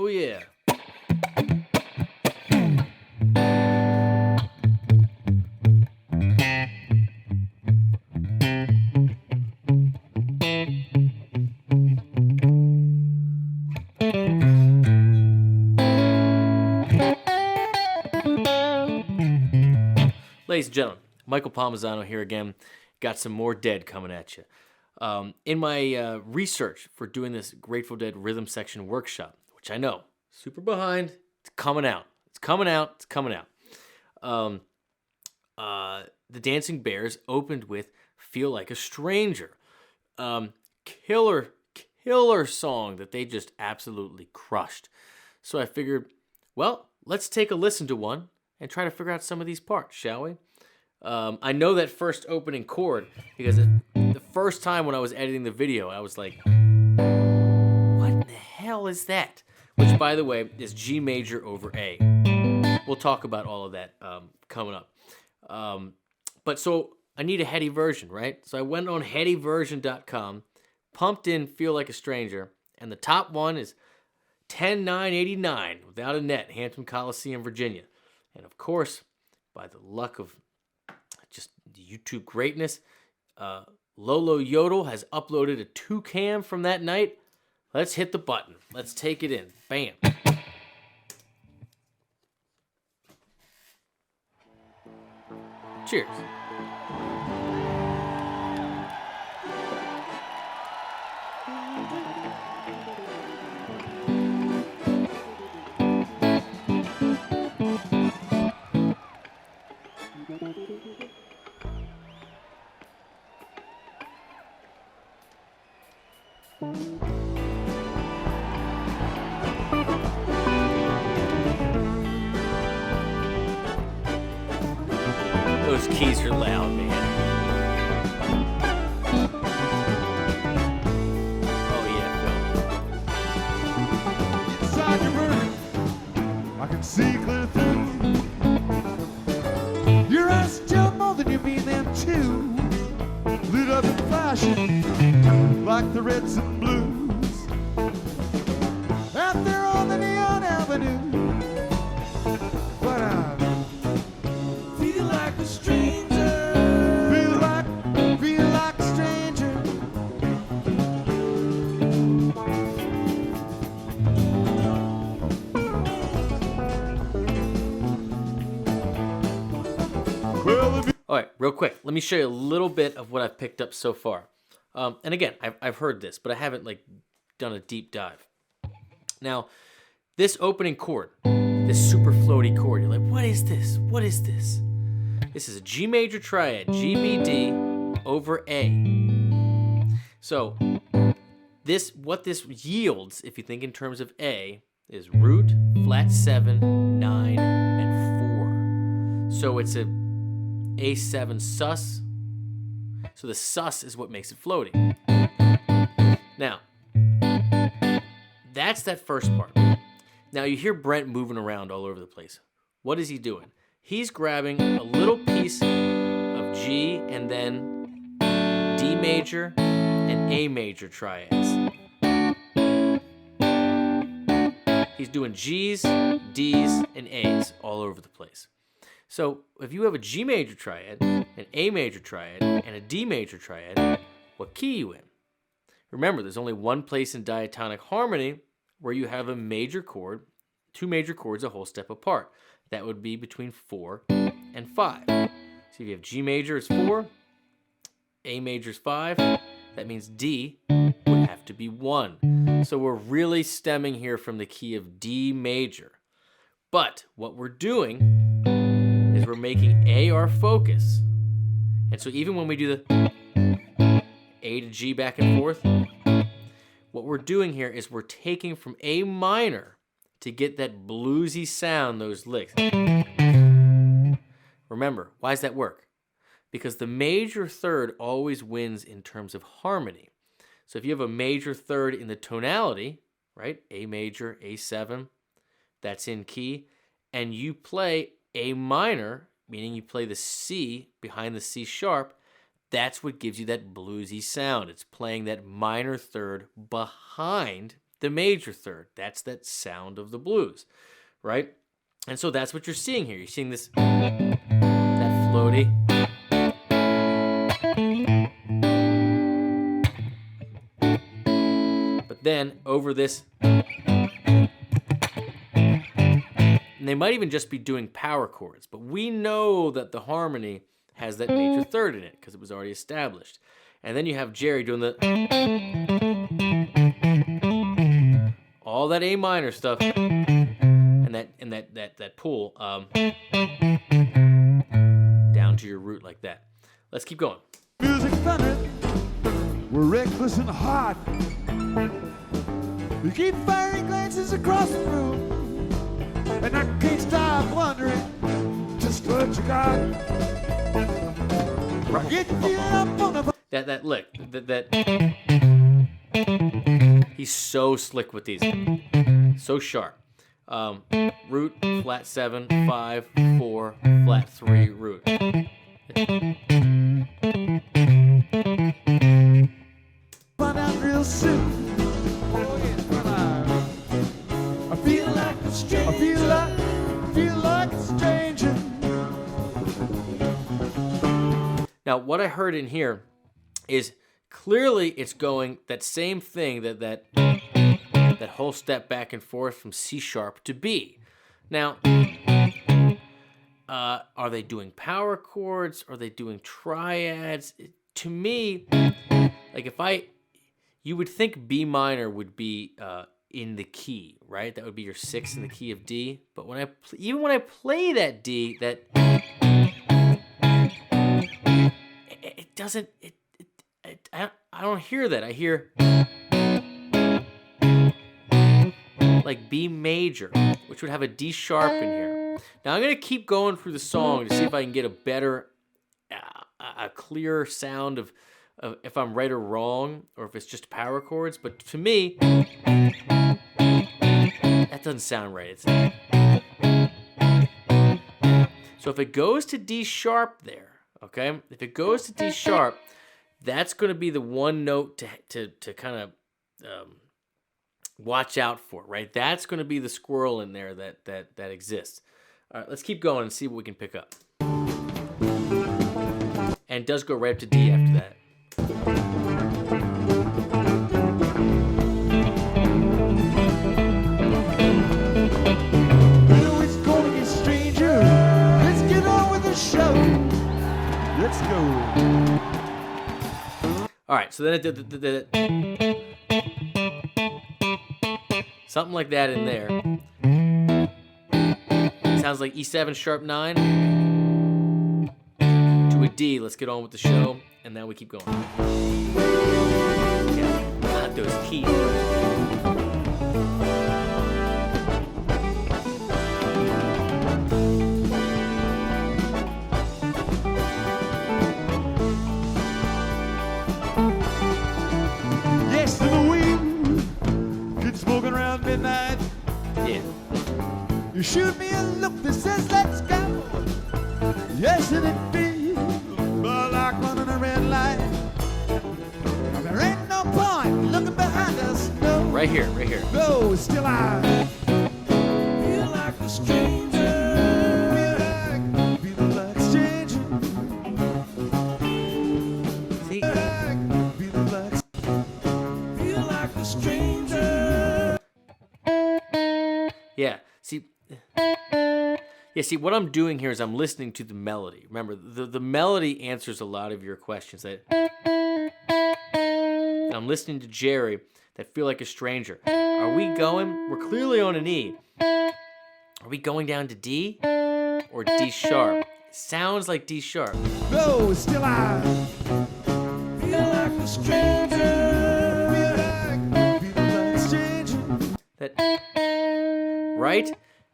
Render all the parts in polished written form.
Oh, yeah. Ladies and gentlemen, Michael Palmisano here again. Got some more Dead coming at you. In my research for doing this Grateful Dead rhythm section workshop, which I know, super behind, it's coming out. It's coming out. It's coming out. The Dancing Bears opened with Feel Like a Stranger. Killer song that they just absolutely crushed. So I figured, well, let's take a listen to one and try to figure out some of these parts, shall we? I know that first opening chord because the first time when I was editing the video, I was like, what in the hell is that? Which, by the way, is G major over A. We'll talk about all of that coming up. But so I need a heady version, right? So I went on headyversion.com, pumped in Feel Like a Stranger, and the top one is 10-9-89 without a net, Hampton, Coliseum, Virginia. And of course, by the luck of just YouTube greatness, Lolo Yodel has uploaded a 2-cam from that night. Let's hit the button. Let's take it in. Bam. Cheers. Those keys are loud, man. Oh, yeah, Phil. Inside your bird, I can see clear through. Your eyes tell more than you mean them too. Lit up and flashing like the reds and blues. Out there on the neon avenue. But I feel like a stranger. Feel like a stranger. All right, real quick, let me show you a little bit of what I've picked up so far. And again, I've heard this, but I haven't done a deep dive. Now, this opening chord, this super floaty chord, you're like, what is this? What is this? This is a G major triad, G, B, D over A. So, what this yields, if you think in terms of A, is root, flat 7, 9, and 4. So it's a A7 sus. So the sus is what makes it floating. Now, that's that first part. Now you hear Brent moving around all over the place. What is he doing? He's grabbing a little piece of G and then D major and A major triads. He's doing G's, D's, and A's all over the place. So if you have a G major triad, an A major triad, and a D major triad, what key are you in? Remember, there's only one place in diatonic harmony where you have a major chord, two major chords a whole step apart. That would be between 4 and 5. So if you have G major is 4, A major is 5, that means D would have to be 1. So we're really stemming here from the key of D major. But what we're doing is we're making A our focus. And so even when we do the A to G back and forth, what we're doing here is we're taking from A minor to get that bluesy sound, those licks. Remember, why does that work? Because the major third always wins in terms of harmony. So if you have a major third in the tonality, right, A major, A7, that's in key, and you play A minor, meaning you play the C behind the C sharp, that's what gives you that bluesy sound. It's playing that minor third behind the major third. That's that sound of the blues, right? And so that's what you're seeing here. You're seeing this, that floaty. But then over this, and they might even just be doing power chords, but we know that the harmony has that major third in it because it was already established. And then you have Jerry doing the all that A minor stuff and that pull down to your root like that. Let's keep going. Music thunder, we're reckless and hot. We keep firing glances across the room, and I can't stop wondering just what you got. Get you up on the That lick, that he's so slick with these, so sharp. Root, flat 7, 5, 4, flat 3, root. find out real soon. I feel like a stranger. I feel like a stranger. Now, what I heard in here is clearly it's going that same thing, that whole step back and forth from C sharp to B. Now, are they doing power chords? Are they doing triads? To me, like you would think B minor would be in the key, right? That would be your 6th in the key of D. But even when I play that D, that it doesn't. I don't hear that. I hear like B major, which would have a D sharp in here. Now I'm gonna keep going through the song to see if I can get a better, a clearer sound of if I'm right or wrong, or if it's just power chords. But to me, that doesn't sound right. So if it goes to D sharp there, okay? If it goes to D sharp, that's going to be the one note to kind of watch out for, right? That's going to be the squirrel in there that exists. All right, let's keep going and see what we can pick up. And it does go right up to D after that. It's gonna get stranger. Let's get on with the show. Let's go. All right, so then it did something like that in there. Sounds like E7 sharp 9 to a D. Let's get on with the show, and then we keep going. Yeah, not those keys. Yes, to the wind. Good smoking around midnight. Yeah. You shoot me a look that says let's go. Yes, and it feels like running a red light. There ain't no point looking behind us. No. Right here, right here. No, still I feel like a stranger. Feel like a stranger. See? Feel like a stranger. Yeah. See, what I'm doing here is I'm listening to the melody. Remember, the melody answers a lot of your questions. I'm listening to Jerry that feel like a stranger. Are we going? We're clearly on an E. Are we going down to D or D sharp? Sounds like D sharp. No, still I feel like a stranger. Feel like a stranger. That, right?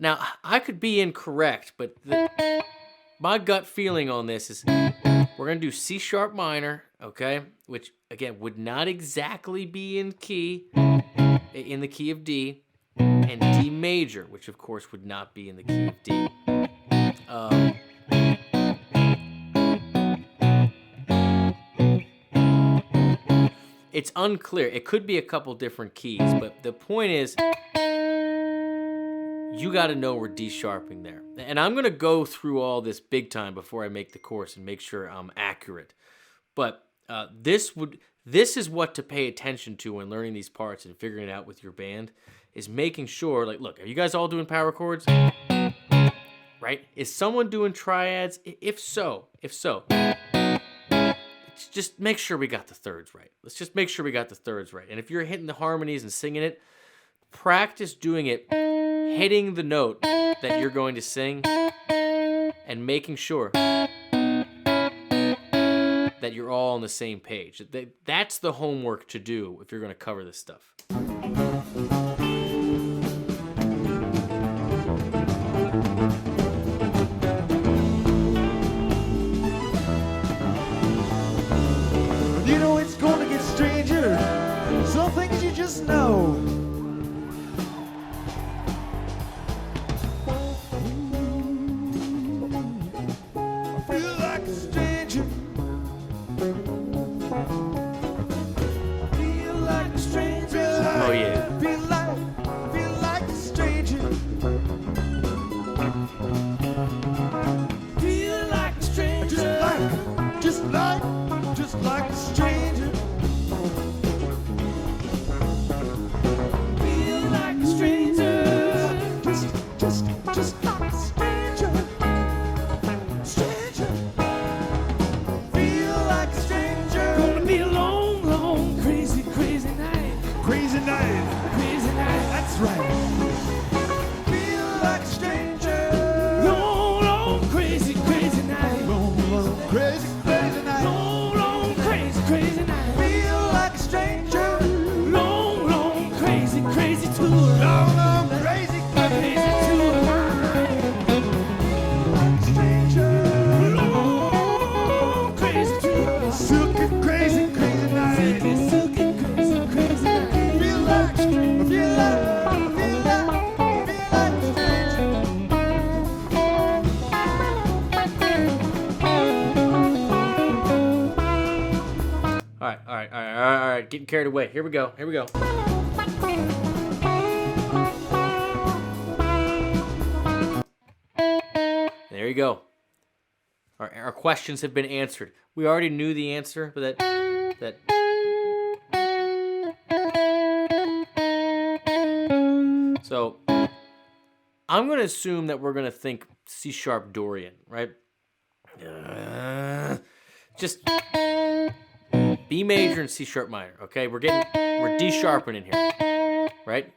Now, I could be incorrect, but my gut feeling on this is we're going to do C sharp minor, okay? Which, again, would not exactly be in the key of D, and D major, which, of course, would not be in the key of D. it's unclear. It could be a couple different keys, but the point is, you got to know we're D-sharping there. And I'm going to go through all this big time before I make the course and make sure I'm accurate. But this is what to pay attention to when learning these parts and figuring it out with your band, is making sure, like, look, are you guys all doing power chords? Right? Is someone doing triads? If so, just make sure we got the thirds right. Let's just make sure we got the thirds right. And if you're hitting the harmonies and singing it, practice doing it, hitting the note that you're going to sing, and making sure that you're all on the same page. That's the homework to do if you're going to cover this stuff. You know it's gonna get stranger. Some things you just know. I feel like a stranger. Feel like a stranger. Oh, yeah. Feel like a stranger. Feel like a stranger. Just like a stranger. Feel like a stranger. Just like a stranger. Stranger. Feel like a stranger. Gonna be a long, long, crazy, crazy night. Crazy night. Crazy night. That's right. Feel like a stranger. Long, long, crazy, crazy night. Long, long, crazy, crazy night. Long, long, crazy, crazy night. Feel like a stranger. Long, long, crazy, crazy tour. Long, long, crazy, crazy tour. Stranger. Long, crazy tour. Silky, crazy, crazy night. Silky, crazy, crazy night. Feel like a stranger. Feel like a stranger. All right. Getting carried away. Here we go. There you go. Our questions have been answered. We already knew the answer, but that. So I'm going to assume that we're going to think C sharp Dorian, right? Just B major and C sharp minor, okay? We're D sharpening here, right?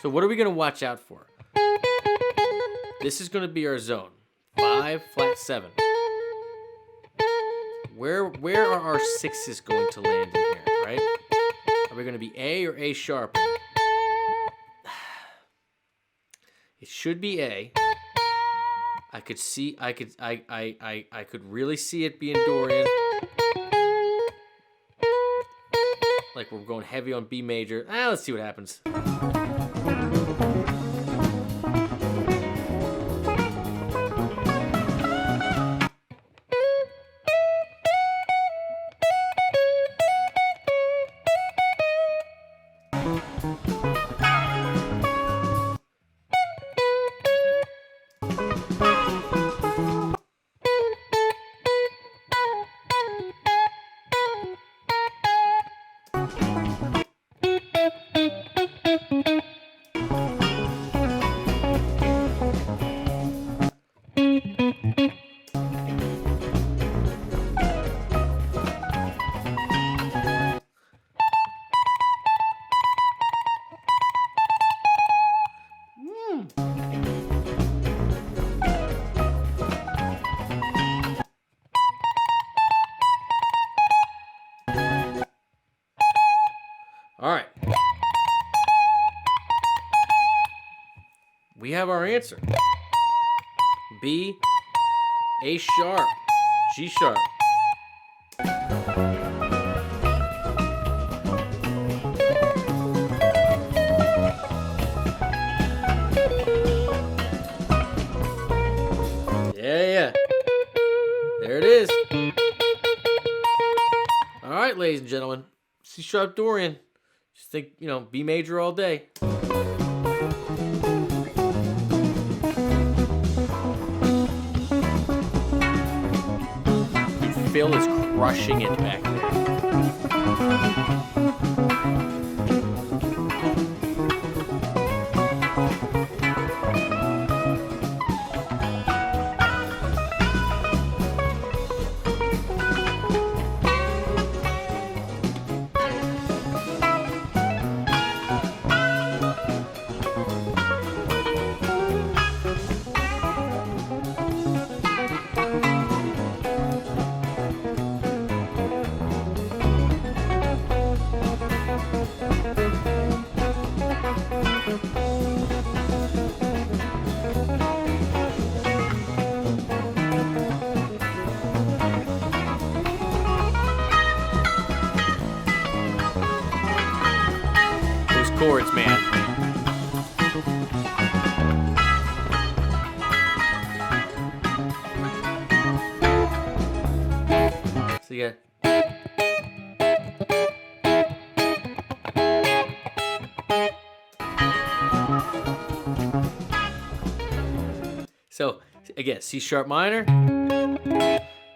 So what are we going to watch out for? This is going to be our zone. 5, flat 7. Where are our sixes going to land in here, right? Are we going to be A or A sharp? It should be A. I could really see it being Dorian. Like we're going heavy on B major. Let's see what happens. All right. We have our answer. B, A sharp, G sharp. Yeah. There it is. All right, ladies and gentlemen. C sharp Dorian. Just think, B major all day. Phil is crushing it back there. Chords, man. So yeah. So again, C sharp minor.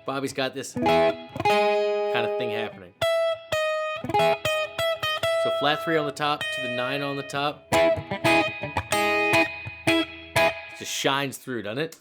Bobby's got this kind of thing happening. So flat 3 on the top to the 9 on the top. Just shines through, doesn't it?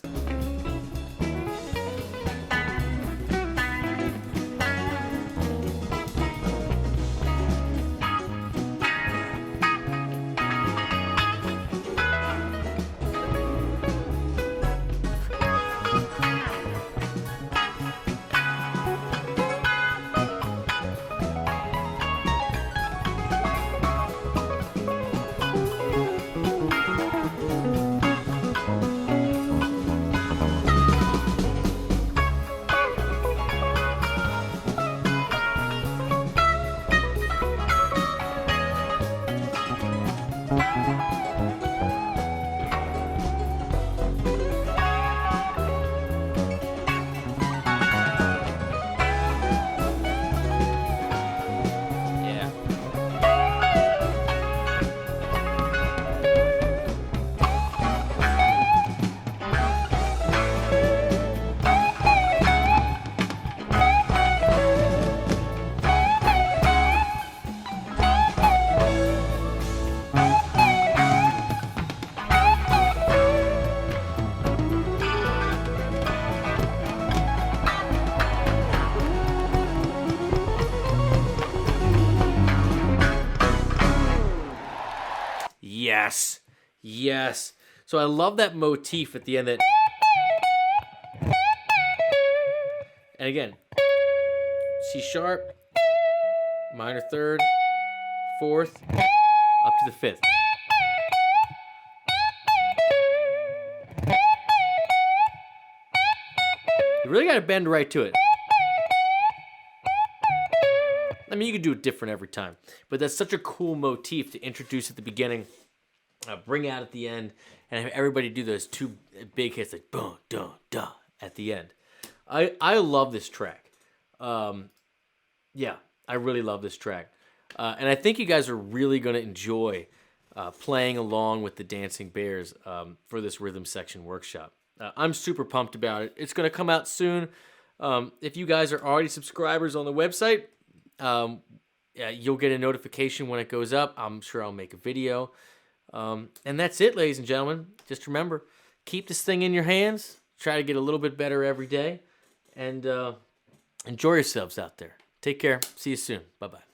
Yes. So I love that motif at the end that... And again, C sharp, minor 3rd, 4th, up to the 5th. You really got to bend right to it. I mean, you could do it different every time, but that's such a cool motif to introduce at the beginning, bring out at the end, and have everybody do those 2 big hits like boom, dun, dun at the end. I love this track. Yeah, I really love this track, and I think you guys are really going to enjoy playing along with the Dancing Bears for this rhythm section workshop. I'm super pumped about it. It's going to come out soon. If you guys are already subscribers on the website, you'll get a notification when it goes up. I'm sure I'll make a video. And that's it, ladies and gentlemen. Just remember, keep this thing in your hands. Try to get a little bit better every day. And enjoy yourselves out there. Take care. See you soon. Bye-bye.